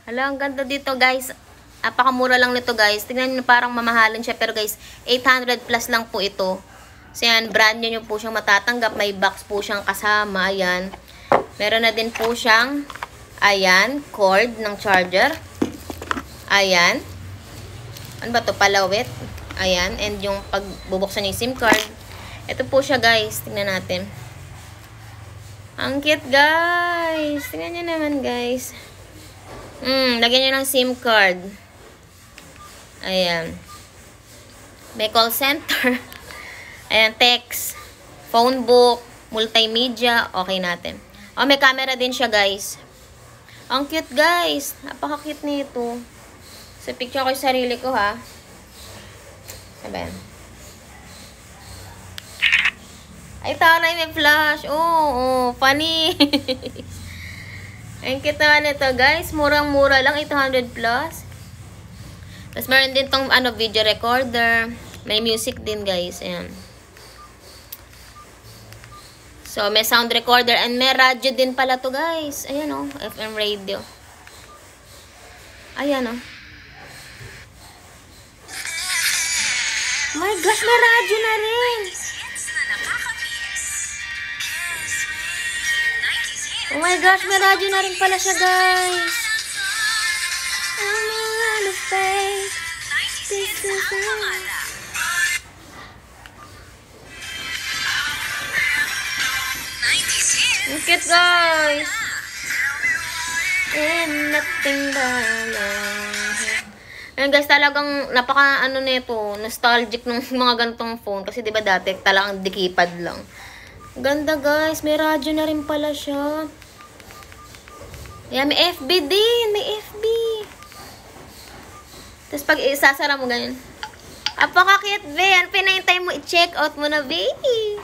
Hala, ang ganda dito guys. Napakamura lang nito guys. Tingnan nyo, parang mamahalin siya. Pero guys, 800 plus lang po ito. So yan, brand new nyo po siyang matatanggap. May box po siyang kasama. Ayan. Meron na din po siyang, ayan, cord ng charger. Ayan. Ano ba to? Palawit. Ayan. And yung pagbubuksan yung SIM card. Ito po siya guys. Tingnan natin. Ang cute guys. Tingnan nyo naman guys. Lagyan nyo ng SIM card. Ayan. May call center. Ayan, text. Phone book. Multimedia. Okay natin. Oh, may camera din siya guys. Ang cute guys. Napaka-cute nito. So, picture ko yung sarili ko ha. Sabi. Ay, taray, may flash. Oh, funny. Ang cute naman ito, guys. Murang-mura lang, 800 plus. Tapos, meron din tong video recorder. May music din, guys. Ayan. So, may sound recorder. And may radio din pala to, guys. Ayan, oh. FM radio. Ayan, oh. My gosh, may radio na rin. Oh my gosh, may radyo na rin pala siya, guys. I'm on the face. This is it. Cute, guys. And nothing but love. Ayun, guys, talagang napaka, nito, nostalgic ng mga ganitong phone. Kasi, diba, dati talagang dikipad lang. Ganda guys, may radyo na rin pala siya. Yan, may FB din, may FB. Tapos pag isasara mo ganyan. Apaka-cute, be. Ano pinahintay mo? I-check out mo na, baby.